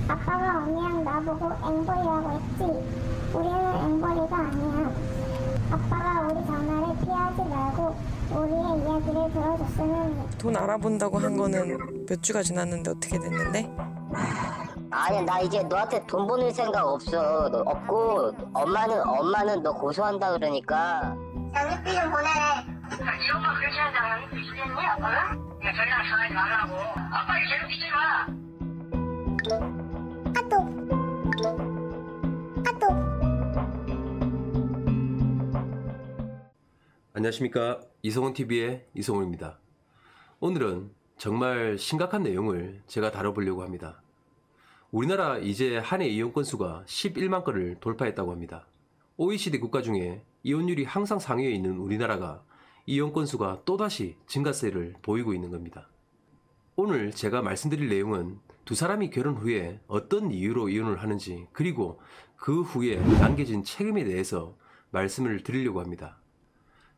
아빠가 언니랑 나보고 앵벌이라고 했지. 우리는 앵벌이가 아니야. 아빠가 우리 전화를 피하지 말고 우리의 이야기를 들어줬으면. 돈 알아본다고 한 거는 몇 주가 지났는데 어떻게 됐는데? 아니야, 나 이제 너한테 돈 보낼 생각 없어. 너 없고 엄마는 너 고소한다 그러니까. 양육비 좀 보내래. 이 엄마 그렇게 한다고 양육비 주겠니 아빠는? 야, 저희랑 전화하지 말라고. 아빠 이거 괴롭히지 마. 안녕하십니까, 이성훈TV의 이성훈입니다. 오늘은 정말 심각한 내용을 제가 다뤄보려고 합니다. 우리나라 이제 한 해 이혼 건수가 11만 건을 돌파했다고 합니다. OECD 국가 중에 이혼율이 항상 상위에 있는 우리나라가 이혼 건수가 또다시 증가세를 보이고 있는 겁니다. 오늘 제가 말씀드릴 내용은 두 사람이 결혼 후에 어떤 이유로 이혼을 하는지, 그리고 그 후에 남겨진 책임에 대해서 말씀을 드리려고 합니다.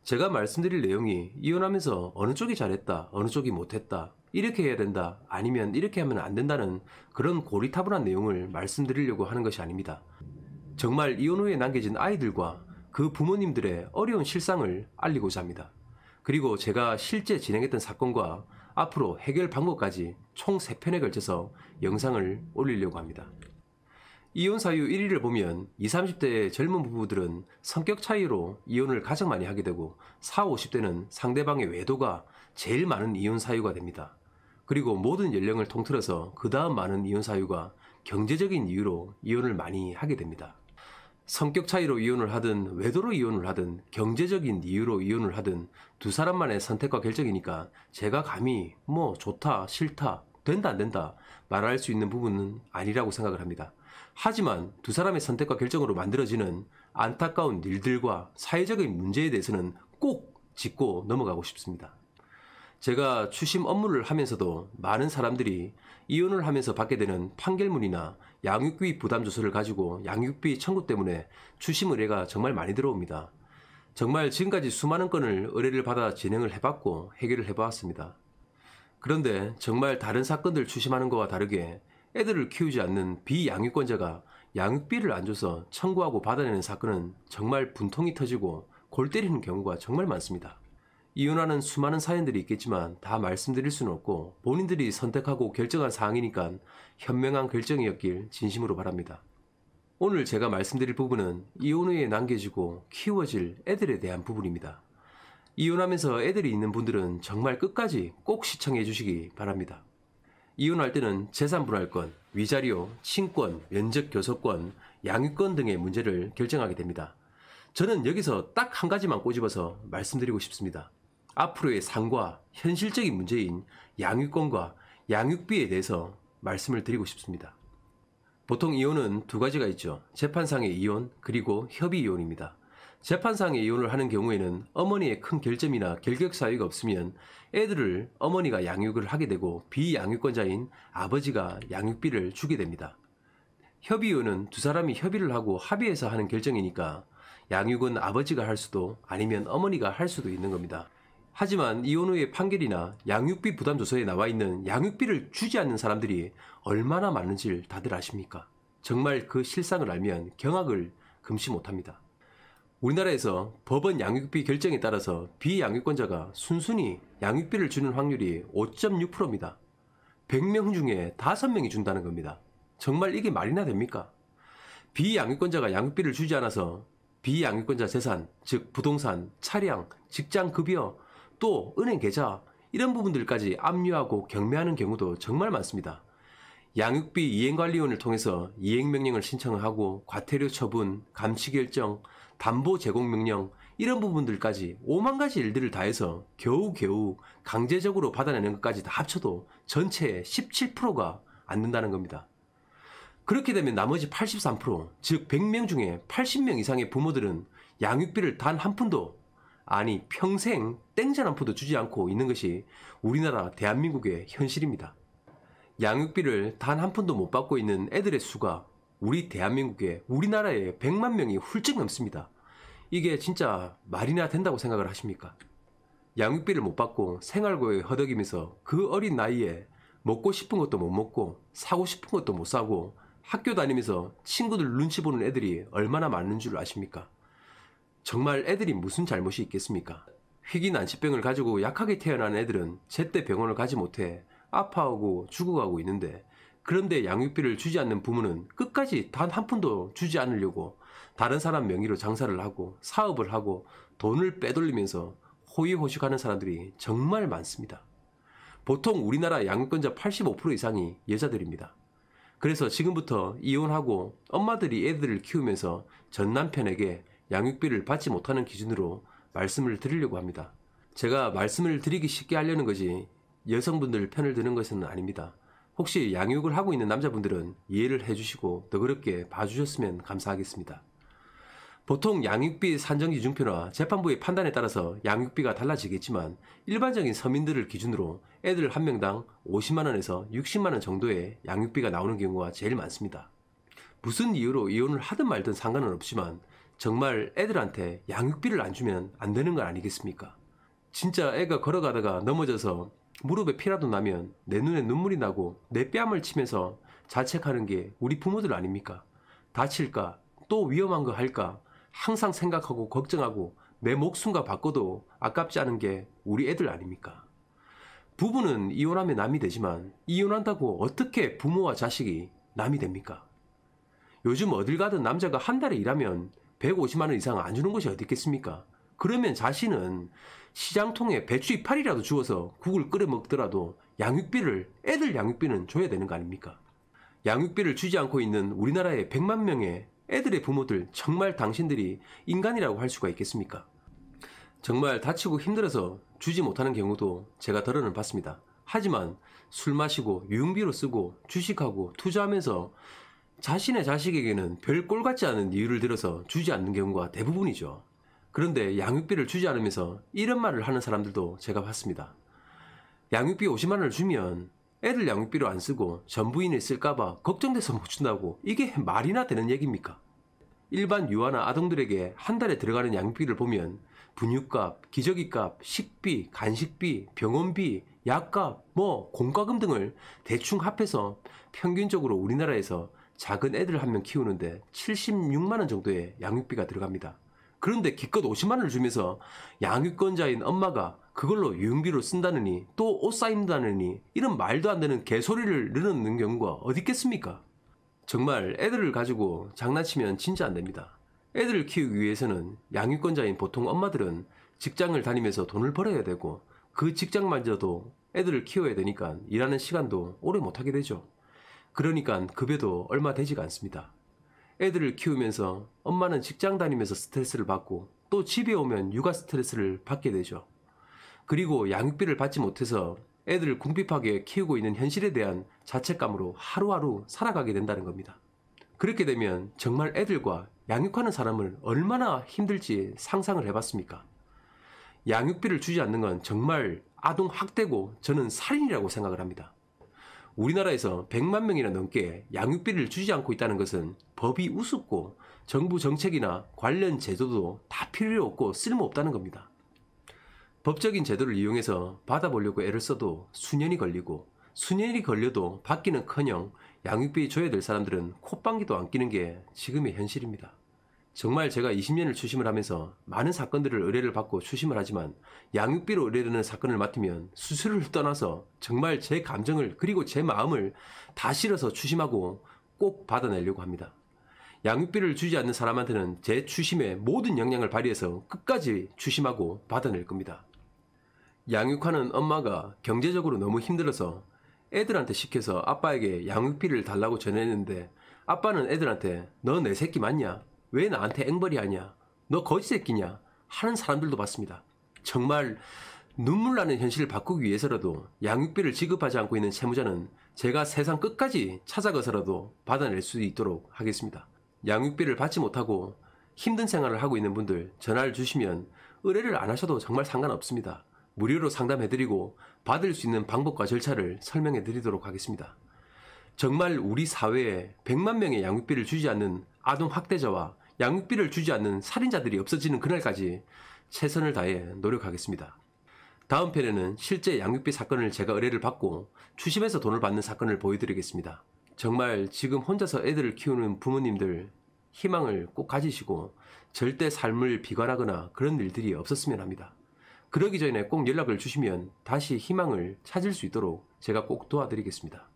제가 말씀드릴 내용이 이혼하면서 어느 쪽이 잘했다, 어느 쪽이 못했다, 이렇게 해야 된다, 아니면 이렇게 하면 안 된다는 그런 고리타분한 내용을 말씀드리려고 하는 것이 아닙니다. 정말 이혼 후에 남겨진 아이들과 그 부모님들의 어려운 실상을 알리고자 합니다. 그리고 제가 실제 진행했던 사건과 앞으로 해결 방법까지 총 3편에 걸쳐서 영상을 올리려고 합니다. 이혼 사유 1위를 보면 20, 30대의 젊은 부부들은 성격 차이로 이혼을 가장 많이 하게 되고, 40, 50대는 상대방의 외도가 제일 많은 이혼 사유가 됩니다. 그리고 모든 연령을 통틀어서 그 다음 많은 이혼 사유가 경제적인 이유로 이혼을 많이 하게 됩니다. 성격 차이로 이혼을 하든 외도로 이혼을 하든 경제적인 이유로 이혼을 하든 두 사람만의 선택과 결정이니까 제가 감히 뭐 좋다, 싫다, 된다, 안 된다 말할 수 있는 부분은 아니라고 생각을 합니다. 하지만 두 사람의 선택과 결정으로 만들어지는 안타까운 일들과 사회적인 문제에 대해서는 꼭 짚고 넘어가고 싶습니다. 제가 추심 업무를 하면서도 많은 사람들이 이혼을 하면서 받게 되는 판결문이나 양육비 부담 조서를 가지고 양육비 청구 때문에 추심 의뢰가 정말 많이 들어옵니다. 정말 지금까지 수많은 건을 의뢰를 받아 진행을 해봤고 해결을 해보았습니다. 그런데 정말 다른 사건들 추심하는 것과 다르게 애들을 키우지 않는 비양육권자가 양육비를 안 줘서 청구하고 받아내는 사건은 정말 분통이 터지고 골 때리는 경우가 정말 많습니다. 이혼하는 수많은 사연들이 있겠지만 다 말씀드릴 수는 없고 본인들이 선택하고 결정한 사항이니까 현명한 결정이었길 진심으로 바랍니다. 오늘 제가 말씀드릴 부분은 이혼 후에 남겨지고 키워질 애들에 대한 부분입니다. 이혼하면서 애들이 있는 분들은 정말 끝까지 꼭 시청해 주시기 바랍니다. 이혼할 때는 재산분할권, 위자료, 친권, 면접 교섭권, 양육권 등의 문제를 결정하게 됩니다. 저는 여기서 딱 한 가지만 꼬집어서 말씀드리고 싶습니다. 앞으로의 삶과 현실적인 문제인 양육권과 양육비에 대해서 말씀을 드리고 싶습니다. 보통 이혼은 두 가지가 있죠. 재판상의 이혼, 그리고 협의 이혼입니다. 재판상의 이혼을 하는 경우에는 어머니의 큰 결점이나 결격 사유가 없으면 애들을 어머니가 양육을 하게 되고 비양육권자인 아버지가 양육비를 주게 됩니다. 협의 이혼은 두 사람이 협의를 하고 합의해서 하는 결정이니까 양육은 아버지가 할 수도 아니면 어머니가 할 수도 있는 겁니다. 하지만 이혼 후의 판결이나 양육비 부담 조서에 나와 있는 양육비를 주지 않는 사람들이 얼마나 많은지를 다들 아십니까? 정말 그 실상을 알면 경악을 금시 못합니다. 우리나라에서 법원 양육비 결정에 따라서 비양육권자가 순순히 양육비를 주는 확률이 5.6%입니다. 100명 중에 5명이 준다는 겁니다. 정말 이게 말이나 됩니까? 비양육권자가 양육비를 주지 않아서 비양육권자 재산, 즉 부동산, 차량, 직장급여, 또 은행 계좌 이런 부분들까지 압류하고 경매하는 경우도 정말 많습니다. 양육비 이행관리원을 통해서 이행명령을 신청을 하고 과태료 처분, 감치결정, 담보 제공명령 이런 부분들까지 5만 가지 일들을 다해서 겨우겨우 강제적으로 받아내는 것까지 다 합쳐도 전체의 17%가 안 된다는 겁니다. 그렇게 되면 나머지 83%, 즉 100명 중에 80명 이상의 부모들은 양육비를 단 한 푼도, 아니 평생 땡전 한 푼도 주지 않고 있는 것이 우리나라 대한민국의 현실입니다. 양육비를 단 한 푼도 못 받고 있는 애들의 수가 우리나라에 100만 명이 훌쩍 넘습니다. 이게 진짜 말이나 된다고 생각을 하십니까? 양육비를 못 받고 생활고에 허덕이면서 그 어린 나이에 먹고 싶은 것도 못 먹고 사고 싶은 것도 못 사고 학교 다니면서 친구들 눈치 보는 애들이 얼마나 많은 줄 아십니까? 정말 애들이 무슨 잘못이 있겠습니까? 희귀 난치병을 가지고 약하게 태어난 애들은 제때 병원을 가지 못해 아파하고 죽어가고 있는데, 그런데 양육비를 주지 않는 부모는 끝까지 단 한 푼도 주지 않으려고 다른 사람 명의로 장사를 하고 사업을 하고 돈을 빼돌리면서 호의호식하는 사람들이 정말 많습니다. 보통 우리나라 양육권자 85% 이상이 여자들입니다. 그래서 지금부터 이혼하고 엄마들이 애들을 키우면서 전 남편에게 양육비를 받지 못하는 기준으로 말씀을 드리려고 합니다. 제가 말씀을 드리기 쉽게 하려는 거지 여성분들 편을 드는 것은 아닙니다. 혹시 양육을 하고 있는 남자분들은 이해를 해주시고 너그럽게 봐주셨으면 감사하겠습니다. 보통 양육비 산정기준표나 재판부의 판단에 따라서 양육비가 달라지겠지만 일반적인 서민들을 기준으로 애들 한 명당 50만원에서 60만원 정도의 양육비가 나오는 경우가 제일 많습니다. 무슨 이유로 이혼을 하든 말든 상관은 없지만 정말 애들한테 양육비를 안 주면 안 되는 건 아니겠습니까? 진짜 애가 걸어가다가 넘어져서 무릎에 피라도 나면 내 눈에 눈물이 나고 내 뺨을 치면서 자책하는 게 우리 부모들 아닙니까? 다칠까? 또 위험한 거 할까? 항상 생각하고 걱정하고 내 목숨과 바꿔도 아깝지 않은 게 우리 애들 아닙니까? 부부는 이혼하면 남이 되지만 이혼한다고 어떻게 부모와 자식이 남이 됩니까? 요즘 어딜 가든 남자가 한 달에 일하면 150만원 이상 안 주는 것이 어디 있겠습니까? 그러면 자신은 시장통에 배추 이파리라도 주워서 국을 끓여 먹더라도 애들 양육비는 줘야 되는 거 아닙니까? 양육비를 주지 않고 있는 우리나라의 100만 명의 애들의 부모들, 정말 당신들이 인간이라고 할 수가 있겠습니까? 정말 다치고 힘들어서 주지 못하는 경우도 제가 들어는 봤습니다. 하지만 술 마시고 유흥비로 쓰고 주식하고 투자하면서 자신의 자식에게는 별 꼴 같지 않은 이유를 들어서 주지 않는 경우가 대부분이죠. 그런데 양육비를 주지 않으면서 이런 말을 하는 사람들도 제가 봤습니다. 양육비 50만원을 주면 애들 양육비로 안 쓰고 전부인이 쓸까봐 걱정돼서 못 준다고, 이게 말이나 되는 얘기입니까? 일반 유아나 아동들에게 한 달에 들어가는 양육비를 보면 분유값, 기저귀값, 식비, 간식비, 병원비, 약값, 공과금 등을 대충 합해서 평균적으로 우리나라에서 작은 애들 한 명 키우는데 76만원 정도의 양육비가 들어갑니다. 그런데 기껏 50만원을 주면서 양육권자인 엄마가 그걸로 유흥비로 쓴다느니 또 옷 사입는다느니 이런 말도 안 되는 개소리를 늘어놓는 경우가 어디 있겠습니까? 정말 애들을 가지고 장난치면 진짜 안 됩니다. 애들을 키우기 위해서는 양육권자인 보통 엄마들은 직장을 다니면서 돈을 벌어야 되고 그 직장마저도 애들을 키워야 되니까 일하는 시간도 오래 못하게 되죠. 그러니까 급여도 얼마 되지가 않습니다. 애들을 키우면서 엄마는 직장 다니면서 스트레스를 받고 또 집에 오면 육아 스트레스를 받게 되죠. 그리고 양육비를 받지 못해서 애들을 궁핍하게 키우고 있는 현실에 대한 자책감으로 하루하루 살아가게 된다는 겁니다. 그렇게 되면 정말 애들과 양육하는 사람을 얼마나 힘들지 상상을 해봤습니까? 양육비를 주지 않는 건 정말 아동학대고 저는 살인이라고 생각을 합니다. 우리나라에서 100만 명이나 넘게 양육비를 주지 않고 있다는 것은 법이 우습고 정부 정책이나 관련 제도도 다 필요 없고 쓸모없다는 겁니다. 법적인 제도를 이용해서 받아보려고 애를 써도 수년이 걸리고 수년이 걸려도 받기는커녕 양육비 줘야 될 사람들은 콧방귀도 안 끼는 게 지금의 현실입니다. 정말 제가 20년을 추심을 하면서 많은 사건들을 의뢰를 받고 추심을 하지만 양육비로 의뢰되는 사건을 맡으면 수수료를 떠나서 정말 제 감정을 그리고 제 마음을 다 실어서 추심하고 꼭 받아내려고 합니다. 양육비를 주지 않는 사람한테는 제 추심에 모든 역량을 발휘해서 끝까지 추심하고 받아낼 겁니다. 양육하는 엄마가 경제적으로 너무 힘들어서 애들한테 시켜서 아빠에게 양육비를 달라고 전했는데 아빠는 애들한테 너 내 새끼 맞냐? 왜 나한테 앵벌이 하냐? 너 거지 새끼냐? 하는 사람들도 봤습니다. 정말 눈물 나는 현실을 바꾸기 위해서라도 양육비를 지급하지 않고 있는 채무자는 제가 세상 끝까지 찾아가서라도 받아낼 수 있도록 하겠습니다. 양육비를 받지 못하고 힘든 생활을 하고 있는 분들 전화를 주시면 의뢰를 안 하셔도 정말 상관없습니다. 무료로 상담해드리고 받을 수 있는 방법과 절차를 설명해드리도록 하겠습니다. 정말 우리 사회에 100만 명의 양육비를 주지 않는 아동학대자와 양육비를 주지 않는 살인자들이 없어지는 그날까지 최선을 다해 노력하겠습니다. 다음 편에는 실제 양육비 사건을 제가 의뢰를 받고 추심해서 돈을 받는 사건을 보여드리겠습니다. 정말 지금 혼자서 애들을 키우는 부모님들 희망을 꼭 가지시고 절대 삶을 비관하거나 그런 일들이 없었으면 합니다. 그러기 전에 꼭 연락을 주시면 다시 희망을 찾을 수 있도록 제가 꼭 도와드리겠습니다.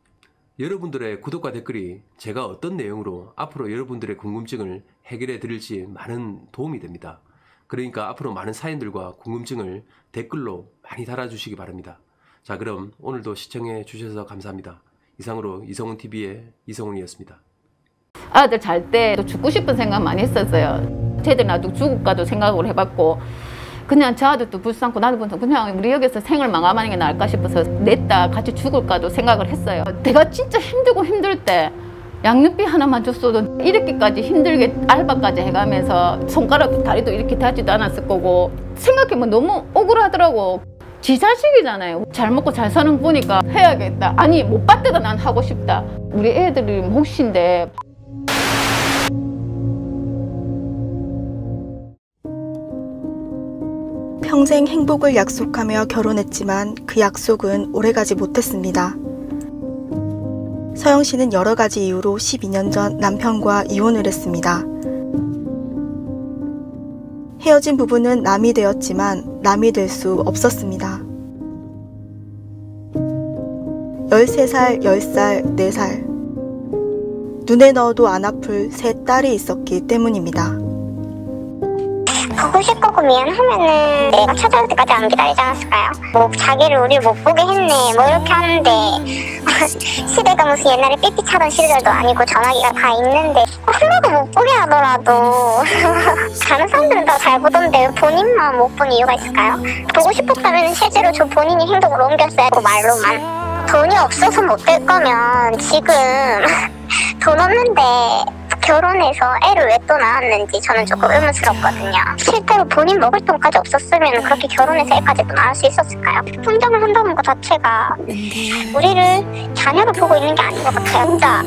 여러분들의 구독과 댓글이 제가 어떤 내용으로 앞으로 여러분들의 궁금증을 해결해 드릴지 많은 도움이 됩니다. 그러니까 앞으로 많은 사연들과 궁금증을 댓글로 많이 달아주시기 바랍니다. 자, 그럼 오늘도 시청해 주셔서 감사합니다. 이상으로 이성훈TV의 이성훈이었습니다. 아들 잘 때 죽고 싶은 생각 많이 했었어요. 쟤들 나도 죽을까도 생각을 해봤고 그냥 저 아들도 불쌍고 나도 불쌍고 그냥 우리 여기서 생을 망하는 게 나을까 싶어서 냈다 같이 죽을까도 생각을 했어요. 내가 진짜 힘들고 힘들 때 양육비 하나만 줬어도 이렇게까지 힘들게 알바까지 해가면서 손가락도 다리도 이렇게 닿지도 않았을 거고 생각해보면 너무 억울하더라고. 지 자식이잖아요. 잘 먹고 잘 사는 거 보니까 해야겠다. 아니 못 받대도 난 하고 싶다. 우리 애들이 몫인데. 평생 행복을 약속하며 결혼했지만 그 약속은 오래가지 못했습니다. 서영 씨는 여러 가지 이유로 12년 전 남편과 이혼을 했습니다. 헤어진 부부는 남이 되었지만 남이 될 수 없었습니다. 13살, 10살, 4살. 눈에 넣어도 안 아플 세 딸이 있었기 때문입니다. 보고 싶고 미안하면은 내가 찾아올 때까지 안 기다리지 않았을까요? 뭐 자기를 우리 못 보게 했네 뭐 이렇게 하는데 시대가 무슨 옛날에 삐삐 차던 시절도 아니고 전화기가 다 있는데 엄마가 못 보게 하더라도 다른 사람들은 다 잘 보던데 본인만 못 본 이유가 있을까요? 보고 싶었다면 실제로 저 본인이 행동으로 옮겼어야 하고 말로만. 돈이 없어서 못 될 거면 지금 돈 없는데 결혼해서 애를 왜 또 낳았는지 저는 조금 의문스럽거든요. 실제로 본인 먹을 돈까지 없었으면 그렇게 결혼해서 애까지도 낳을 수 있었을까요? 풍정을 한다는 것 자체가 우리를 자녀로 보고 있는 게 아닌 것 같아요. 진짜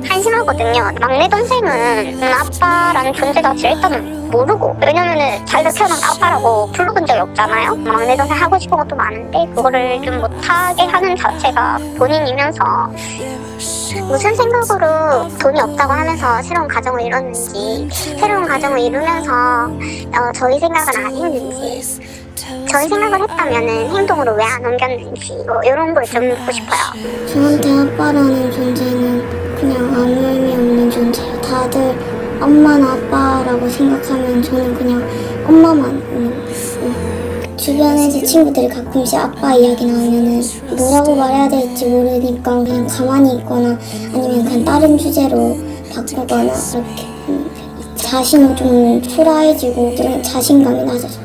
한심하거든요. 막내 동생은 아빠라는 존재 자체를 일단은 모르고 왜냐면은 자기가 태어난 아빠라고 불러본 적이 없잖아요. 막내 동생 하고 싶은 것도 많은데 그거를 좀 못하게 하는 자체가 본인이면서 무슨 생각으로 돈이 없다고 하면서 새로운 가정을 이뤘는지 새로운 가정을 이루면서 저희 생각은 안 했는지 저희 생각을 했다면은 행동으로 왜 안 옮겼는지 뭐 이런 걸 좀 묻고 싶어요. 저한테 아빠라는 존재는 그냥 아무 의미 없는 존재예요. 다들 엄마나 아빠라고 생각하면 저는 그냥 엄마만 주변에서 친구들이 가끔씩 아빠 이야기 나오면은 뭐라고 말해야 될지 모르니까 그냥 가만히 있거나 아니면 그냥 다른 주제로 바꾸거나 이렇게 자신이 좀 초라해지고 그런 자신감이 낮아졌어.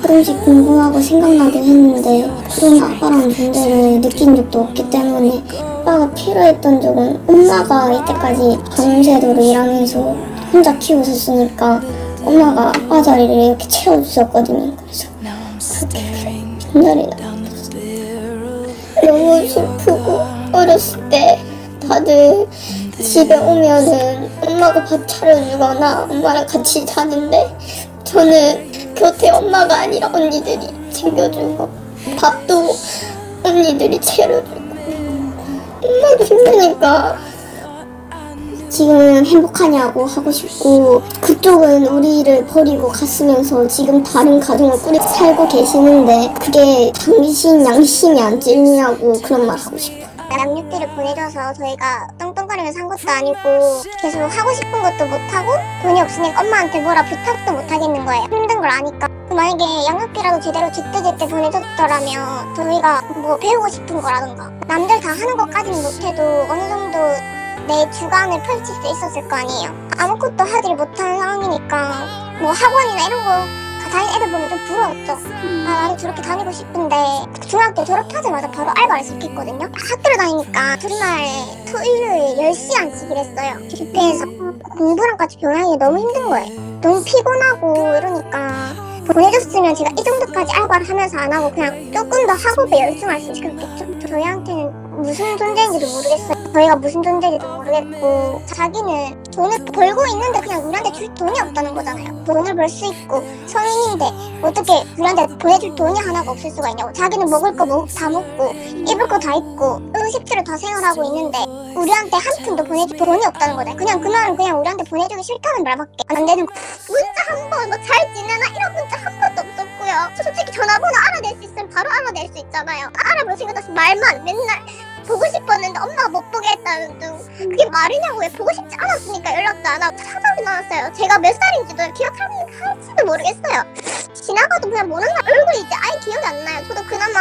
가끔씩 궁금하고 생각나긴 했는데 그런 아빠라는 존재를 느낀 적도 없기 때문에 아빠가 필요했던 적은 엄마가 이때까지 밤새도록 일하면서 혼자 키우고 있었으니까 엄마가 아빠 자리를 이렇게 채워줬었거든요. 그래서 그렇게 너무 슬프고 어렸을 때 다들 집에 오면은 엄마가 밥 차려주거나 엄마랑 같이 자는데 저는 곁에 엄마가 아니라 언니들이 챙겨주고 밥도 언니들이 차려주고 엄마도 힘드니까 지금은 행복하냐고 하고 싶고 그쪽은 우리를 버리고 갔으면서 지금 다른 가정을 꾸리고 살고 계시는데 그게 당신 양심이 안 찔리냐고 그런 말 하고 싶어요. 양육비를 보내줘서 저희가 떵떵거리면서 한 것도 아니고 계속 하고 싶은 것도 못하고 돈이 없으니까 엄마한테 뭐라 부탁도 못하겠는 거예요. 힘든 걸 아니까. 만약에 양육비라도 제대로 제때제때 보내줬더라면 저희가 뭐 배우고 싶은 거라던가 남들 다 하는 것까지는 못해도 어느 정도 내 주관을 펼칠 수 있었을 거 아니에요. 아무것도 하지 못하는 상황이니까 뭐 학원이나 이런 거 다니는 애들 보면 좀 부러웠죠. 나도 저렇게 다니고 싶은데 중학교 졸업하자마자 바로 알바를 시켰거든요. 학교를 다니니까 첫날 토요일 10시간씩 일했어요. 집회에서 공부랑 같이 병행하기 게 너무 힘든 거예요. 너무 피곤하고 이러니까 보내줬으면 제가 이 정도까지 알바를 하면서 안 하고 그냥 조금 더 학업에 열중할 수 있겠죠. 저희한테는 무슨 존재인지도 모르겠어요. 저희가 무슨 존재인지도 모르겠고 자기는 돈을 벌고 있는데 그냥 우리한테 줄 돈이 없다는 거잖아요. 돈을 벌 수 있고 성인인데 어떻게 우리한테 보내줄 돈이 하나가 없을 수가 있냐고. 자기는 먹을 거 다 먹고 입을 거 다 입고 의식주로 다 생활하고 있는데 우리한테 한 푼도 보내줄 돈이 없다는 거잖아요. 그냥 그 말은 그냥 우리한테 보내주기 싫다는 말밖에 안 되는 거. 문자 한 번 뭐 잘 지내나 이런 문자 한 번도 없었고요. 솔직히 전화번호 알아낼 수 있으면 바로 알아낼 수 있잖아요. 알아볼 생각 없이 말만 맨날 보고 싶었는데 엄마가 못 보게 했다는 등. 그게 말이냐고. 왜 보고 싶지 않았으니까 연락도 안 하고 찾아오지 않았어요. 제가 몇 살인지도 기억할지도 모르겠어요. 지나가도 그냥 모르는 얼굴이 이제 아예 기억이 안 나요. 저도 그나마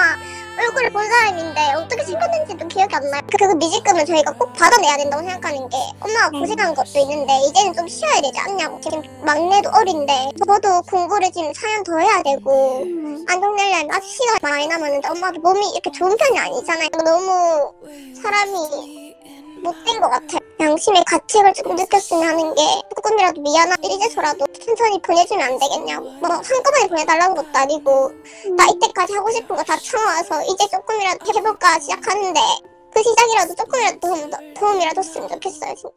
얼굴을 본 사람인데 어떻게 생겼는지도 기억이 안 나요. 그 미지금을 저희가 꼭 받아내야 된다고 생각하는 게 엄마가 고생한 것도 있는데 이제는 좀 쉬어야 되지 않냐고. 지금 막내도 어린데 저도 공부를 지금 4년 더 해야 되고 안정되려면 아직 시간 많이 남았는데 엄마도 몸이 이렇게 좋은 편이 아니잖아요. 너무 사람이 못된 것 같아요. 양심의 가책을 조금 느꼈으면 하는 게 조금이라도 미안한 이제서라도 천천히 보내주면 안 되겠냐고. 뭐 한꺼번에 보내달라는 것도 아니고 나 이때까지 하고 싶은 거 다 참아와서 이제 조금이라도 해볼까 시작하는데 그 시작이라도 조금이라도 도움이라도 줬으면 좋겠어요 진짜.